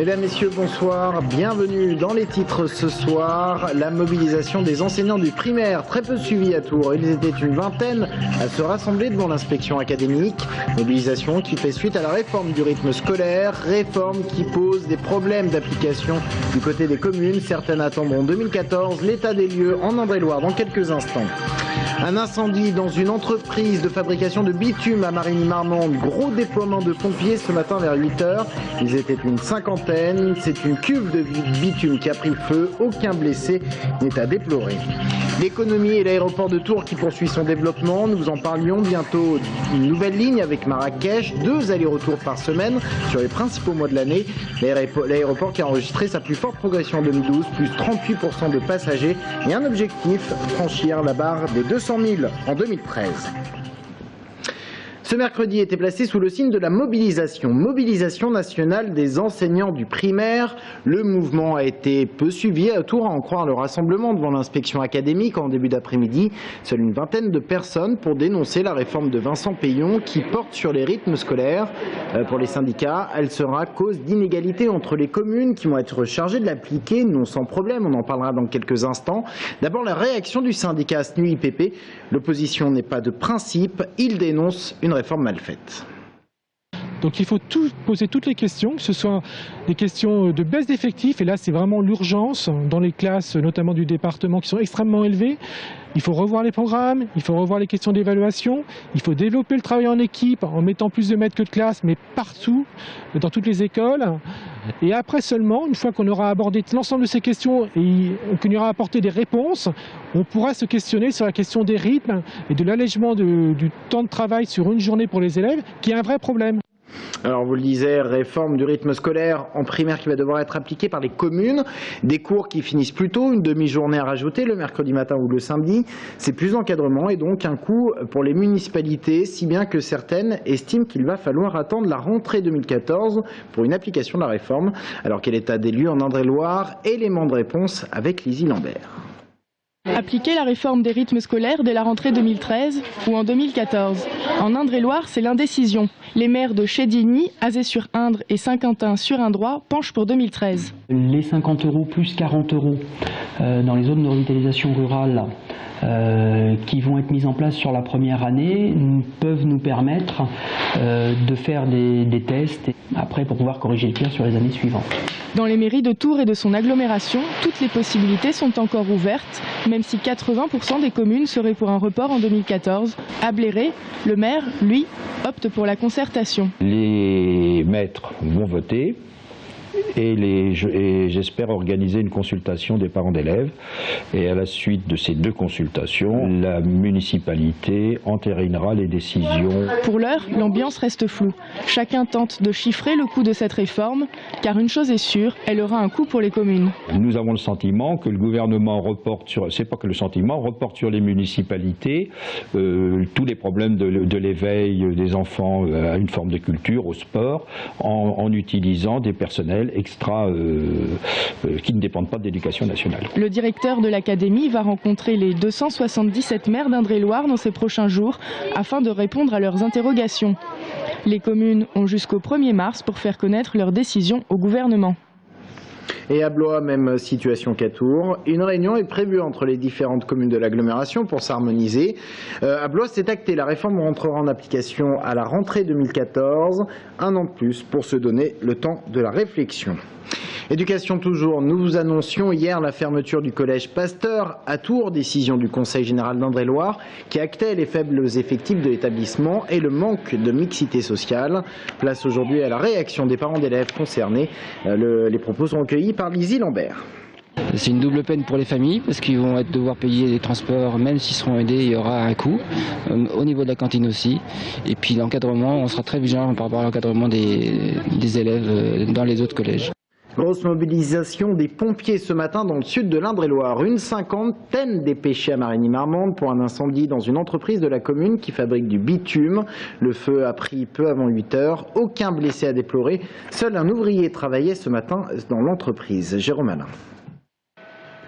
Mesdames, Messieurs, bonsoir. Bienvenue dans les titres ce soir. La mobilisation des enseignants du primaire, très peu suivie à Tours. Ils étaient une vingtaine à se rassembler devant l'inspection académique. Mobilisation qui fait suite à la réforme du rythme scolaire. Réforme qui pose des problèmes d'application du côté des communes. Certaines attendront 2014. L'état des lieux en Indre-et-Loire dans quelques instants. Un incendie dans une entreprise de fabrication de bitume à Marigny-Marmande. Gros déploiement de pompiers ce matin vers 8 h. Ils étaient une cinquantaine. C'est une cuve de bitume qui a pris feu. Aucun blessé n'est à déplorer. L'économie et l'aéroport de Tours qui poursuit son développement. Nous vous en parlions bientôt. Une nouvelle ligne avec Marrakech. 2 allers-retours par semaine sur les principaux mois de l'année. L'aéroport qui a enregistré sa plus forte progression en 2012, plus 38% de passagers. Et un objectif, franchir la barre des 200 000 en 2013. Ce mercredi était placé sous le signe de la mobilisation nationale des enseignants du primaire. Le mouvement a été peu suivi à Tours, à en croire le rassemblement devant l'inspection académique en début d'après-midi. Seule une vingtaine de personnes pour dénoncer la réforme de Vincent Peillon qui porte sur les rythmes scolaires. Pour les syndicats, elle sera cause d'inégalités entre les communes qui vont être chargées de l'appliquer, non sans problème, on en parlera dans quelques instants. D'abord la réaction du syndicat SNU-IPP. L'opposition n'est pas de principe, il dénonce une réforme mal faite. Donc il faut poser toutes les questions, que ce soit des questions de baisse d'effectifs, et là c'est vraiment l'urgence dans les classes, notamment du département, qui sont extrêmement élevées. Il faut revoir les programmes, il faut revoir les questions d'évaluation, il faut développer le travail en équipe en mettant plus de maîtres que de classe, mais partout, dans toutes les écoles. Et après seulement, une fois qu'on aura abordé l'ensemble de ces questions et qu'on y aura apporté des réponses, on pourra se questionner sur la question des rythmes et de l'allègement du temps de travail sur une journée pour les élèves, qui est un vrai problème. Alors vous le disiez, réforme du rythme scolaire en primaire qui va devoir être appliquée par les communes. Des cours qui finissent plus tôt, une demi-journée à rajouter le mercredi matin ou le samedi. C'est plus d'encadrement et donc un coût pour les municipalités, si bien que certaines estiment qu'il va falloir attendre la rentrée 2014 pour une application de la réforme. Alors quel état des lieux en Indre-et-Loire? Élément de réponse avec Lizzie Lambert. Appliquer la réforme des rythmes scolaires dès la rentrée 2013 ou en 2014. En Indre-et-Loire, c'est l'indécision. Les maires de Chédigny, Azé-sur-Indre et Saint-Quentin-sur-Indrois penchent pour 2013. Les 50 € plus 40 € dans les zones de revitalisation rurale qui vont être mises en place sur la première année peuvent nous permettre de faire des tests après pour pouvoir corriger le tir sur les années suivantes. Dans les mairies de Tours et de son agglomération, toutes les possibilités sont encore ouvertes, même si 80% des communes seraient pour un report en 2014. À Bléré, le maire, lui, opte pour la concertation. Les maîtres vont voter et j'espère organiser une consultation des parents d'élèves. Et à la suite de ces 2 consultations, la municipalité entérinera les décisions. Pour l'heure, l'ambiance reste floue. Chacun tente de chiffrer le coût de cette réforme, car une chose est sûre, elle aura un coût pour les communes. Nous avons le sentiment que le gouvernement reporte sur, c'est pas que le sentiment, reporte sur les municipalités tous les problèmes de l'éveil des enfants à une forme de culture, au sport, en utilisant des personnels extra qui ne dépendent pas de l'éducation nationale. Le directeur de l'académie va rencontrer les 277 maires d'Indre-et-Loire dans ces prochains jours afin de répondre à leurs interrogations. Les communes ont jusqu'au 1er mars pour faire connaître leurs décisions au gouvernement. Et à Blois, même situation qu'à Tours. Une réunion est prévue entre les différentes communes de l'agglomération pour s'harmoniser. À Blois, c'est acté. La réforme rentrera en application à la rentrée 2014. Un an de plus pour se donner le temps de la réflexion. Éducation toujours, nous vous annoncions hier la fermeture du collège Pasteur à Tours, décision du Conseil général d'Indre-et-Loire qui actait les faibles effectifs de l'établissement et le manque de mixité sociale. Place aujourd'hui à la réaction des parents d'élèves concernés. Les propos sont recueillis par Lizzie Lambert. C'est une double peine pour les familles parce qu'ils vont devoir payer les transports, même s'ils seront aidés, il y aura un coût. Au niveau de la cantine aussi. Et puis l'encadrement, on sera très vigilant par rapport à l'encadrement des élèves dans les autres collèges. Grosse mobilisation des pompiers ce matin dans le sud de l'Indre-et-Loire. Une cinquantaine dépêchés à Marigny-Marmande pour un incendie dans une entreprise de la commune qui fabrique du bitume. Le feu a pris peu avant 8 h. Aucun blessé à déplorer. Seul un ouvrier travaillait ce matin dans l'entreprise. Jérôme Alain.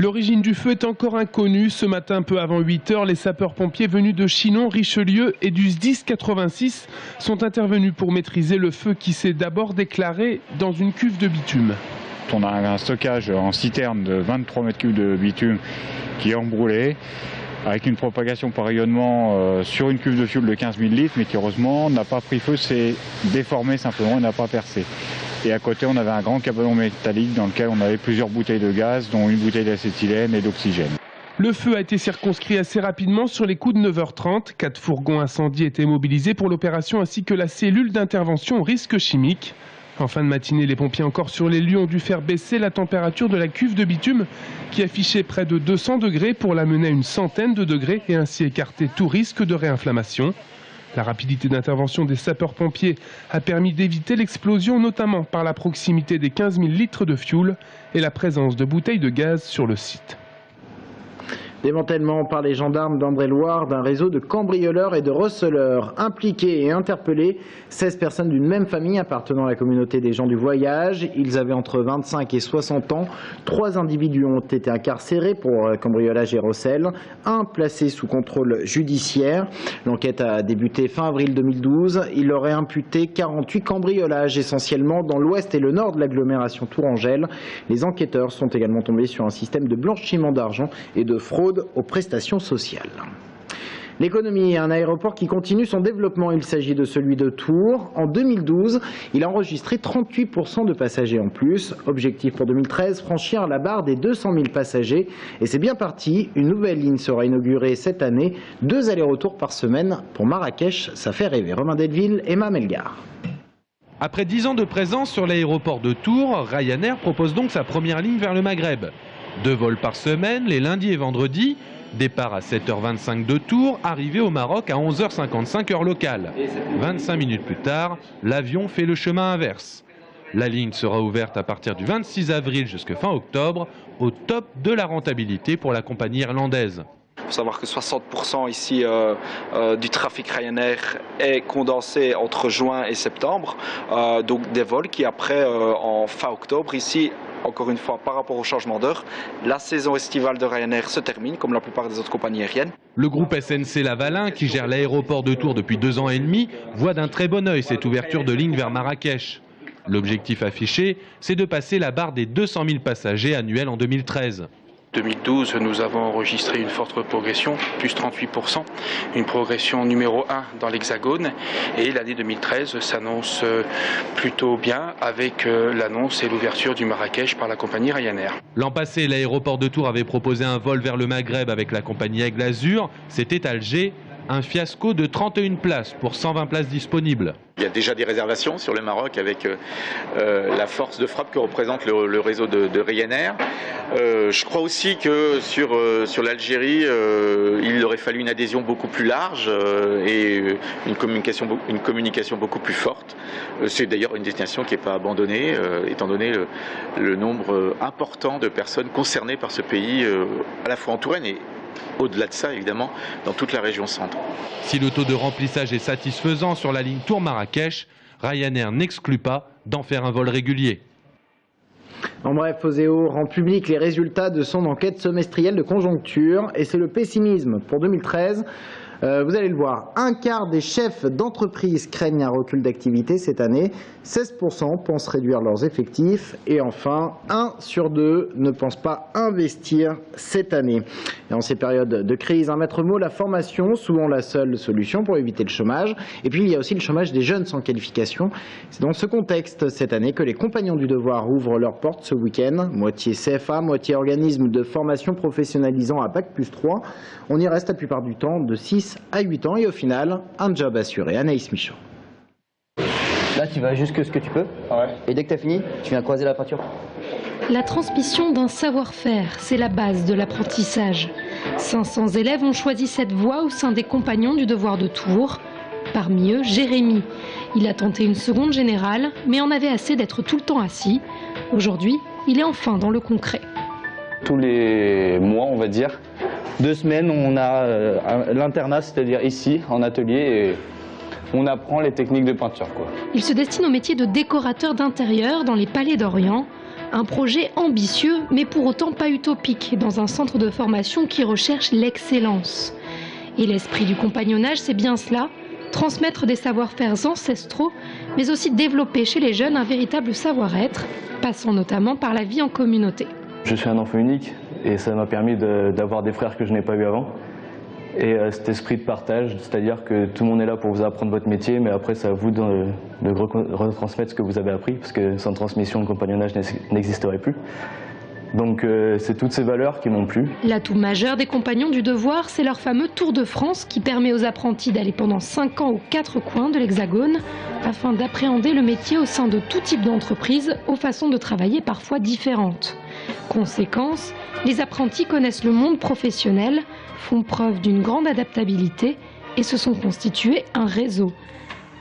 L'origine du feu est encore inconnue. Ce matin, peu avant 8 h, les sapeurs-pompiers venus de Chinon, Richelieu et du SDIS 86 sont intervenus pour maîtriser le feu qui s'est d'abord déclaré dans une cuve de bitume. On a un stockage en citerne de 23 mètres cubes de bitume qui est embrûlé, avec une propagation par rayonnement sur une cuve de fioul de 15 000 litres, mais qui heureusement n'a pas pris feu, s'est déformé simplement et n'a pas percé. Et à côté, on avait un grand cabanon métallique dans lequel on avait plusieurs bouteilles de gaz, dont une bouteille d'acétylène et d'oxygène. Le feu a été circonscrit assez rapidement sur les coups de 9 h 30. 4 fourgons incendies étaient mobilisés pour l'opération ainsi que la cellule d'intervention au risque chimique. En fin de matinée, les pompiers encore sur les lieux ont dû faire baisser la température de la cuve de bitume qui affichait près de 200 degrés pour l'amener à une centaine de degrés et ainsi écarter tout risque de réinflammation. La rapidité d'intervention des sapeurs-pompiers a permis d'éviter l'explosion, notamment par la proximité des 15 000 litres de fioul et la présence de bouteilles de gaz sur le site. Démantèlement par les gendarmes d'André-Loire d'un réseau de cambrioleurs et de receleurs. Impliqués et interpellés, 16 personnes d'une même famille appartenant à la communauté des gens du voyage. Ils avaient entre 25 et 60 ans. 3 individus ont été incarcérés pour cambriolage et recel. 1 placé sous contrôle judiciaire. L'enquête a débuté fin avril 2012. Il aurait imputé 48 cambriolages, essentiellement dans l'ouest et le nord de l'agglomération tourangelle. Les enquêteurs sont également tombés sur un système de blanchiment d'argent et de fraude aux prestations sociales. L'économie, un aéroport qui continue son développement, il s'agit de celui de Tours. En 2012, il a enregistré 38% de passagers en plus. Objectif pour 2013, franchir la barre des 200 000 passagers. Et c'est bien parti, une nouvelle ligne sera inaugurée cette année. 2 allers-retours par semaine pour Marrakech, ça fait rêver. Romain Delville, Emma Melgar. Après 10 ans de présence sur l'aéroport de Tours, Ryanair propose donc sa première ligne vers le Maghreb. 2 vols par semaine, les lundis et vendredis. Départ à 7 h 25 de Tours, arrivée au Maroc à 11 h 55 heure locale. 25 minutes plus tard, l'avion fait le chemin inverse. La ligne sera ouverte à partir du 26 avril jusqu'à fin octobre, au top de la rentabilité pour la compagnie irlandaise. Il faut savoir que 60% ici du trafic Ryanair est condensé entre juin et septembre. Donc des vols qui après, en fin octobre, ici, encore une fois, par rapport au changement d'heure, la saison estivale de Ryanair se termine, comme la plupart des autres compagnies aériennes. Le groupe SNC Lavalin, qui gère l'aéroport de Tours depuis 2 ans et demi, voit d'un très bon œil cette ouverture de ligne vers Marrakech. L'objectif affiché, c'est de passer la barre des 200 000 passagers annuels en 2013. 2012, nous avons enregistré une forte progression, plus 38%, une progression numéro 1 dans l'Hexagone. Et l'année 2013 s'annonce plutôt bien avec l'annonce et l'ouverture du Marrakech par la compagnie Ryanair. L'an passé, l'aéroport de Tours avait proposé un vol vers le Maghreb avec la compagnie Aigle Azur. C'était Alger. Un fiasco de 31 places pour 120 places disponibles. Il y a déjà des réservations sur le Maroc avec la force de frappe que représente le réseau de Ryanair. Je crois aussi que sur l'Algérie, il aurait fallu une adhésion beaucoup plus large et une communication beaucoup plus forte. C'est d'ailleurs une destination qui n'est pas abandonnée, étant donné le nombre important de personnes concernées par ce pays, à la fois en Touraine et au-delà de ça, évidemment, dans toute la région centre. Si le taux de remplissage est satisfaisant sur la ligne Tours-Marrakech, Ryanair n'exclut pas d'en faire un vol régulier. En bref, Oseo rend public les résultats de son enquête semestrielle de conjoncture et c'est le pessimisme pour 2013. Vous allez le voir, un quart des chefs d'entreprise craignent un recul d'activité cette année, 16% pensent réduire leurs effectifs et enfin 1 sur 2 ne pense pas investir cette année. Et en ces périodes de crise, un maître mot, la formation, souvent la seule solution pour éviter le chômage. Et puis il y a aussi le chômage des jeunes sans qualification. C'est dans ce contexte cette année que les Compagnons du Devoir ouvrent leurs portes ce week-end, moitié CFA, moitié organisme de formation professionnalisant à Bac+3. On y reste la plupart du temps de 6 à 8 ans et au final, un job assuré. Anaïs Michaud. Là, tu vas jusque ce que tu peux. Ouais. Et dès que tu as fini, tu viens croiser la peinture. La transmission d'un savoir-faire, c'est la base de l'apprentissage. 500 élèves ont choisi cette voie au sein des Compagnons du Devoir de Tours. Parmi eux, Jérémy. Il a tenté une seconde générale, mais en avait assez d'être tout le temps assis. Aujourd'hui, il est enfin dans le concret. Tous les mois, on va dire, 2 semaines, on a l'internat, c'est-à-dire ici, en atelier, et on apprend les techniques de peinture, quoi. Il se destine au métier de décorateur d'intérieur dans les palais d'Orient. Un projet ambitieux, mais pour autant pas utopique, dans un centre de formation qui recherche l'excellence. Et l'esprit du compagnonnage, c'est bien cela, transmettre des savoir-faire ancestraux, mais aussi développer chez les jeunes un véritable savoir-être, passant notamment par la vie en communauté. Je suis un enfant unique et ça m'a permis d'avoir des frères que je n'ai pas eu avant. Et cet esprit de partage, c'est-à-dire que tout le monde est là pour vous apprendre votre métier, mais après c'est à vous de retransmettre ce que vous avez appris, parce que sans transmission, le compagnonnage n'existerait plus. Donc c'est toutes ces valeurs qui m'ont plu. L'atout majeur des compagnons du devoir, c'est leur fameux Tour de France qui permet aux apprentis d'aller pendant 5 ans aux 4 coins de l'Hexagone afin d'appréhender le métier au sein de tout type d'entreprise aux façons de travailler parfois différentes. Conséquence, les apprentis connaissent le monde professionnel, font preuve d'une grande adaptabilité et se sont constitués un réseau,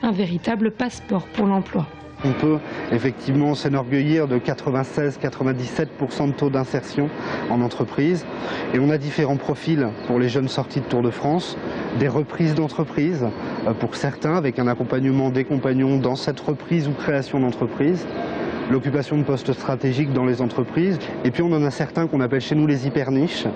un véritable passeport pour l'emploi. On peut effectivement s'enorgueillir de 96-97% de taux d'insertion en entreprise. Et on a différents profils pour les jeunes sortis de Tour de France, des reprises d'entreprise pour certains, avec un accompagnement des compagnons dans cette reprise ou création d'entreprise, l'occupation de postes stratégiques dans les entreprises. Et puis on en a certains qu'on appelle chez nous les hyper-niches,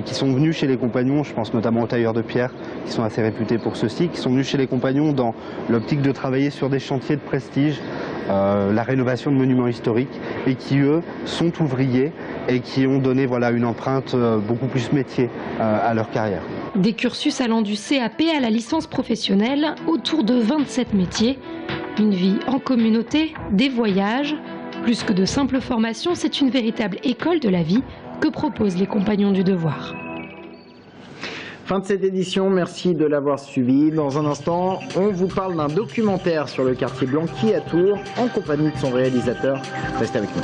qui sont venus chez les compagnons, je pense notamment aux tailleurs de pierre, qui sont assez réputés pour ceci, qui sont venus chez les compagnons dans l'optique de travailler sur des chantiers de prestige, la rénovation de monuments historiques, et qui eux sont ouvriers et qui ont donné une empreinte beaucoup plus métier à leur carrière. Des cursus allant du CAP à la licence professionnelle, autour de 27 métiers, une vie en communauté, des voyages. Plus que de simples formations, c'est une véritable école de la vie que proposent les compagnons du devoir. Fin de cette édition, merci de l'avoir suivi. Dans un instant, on vous parle d'un documentaire sur le quartier Blanqui à Tours, en compagnie de son réalisateur. Restez avec nous.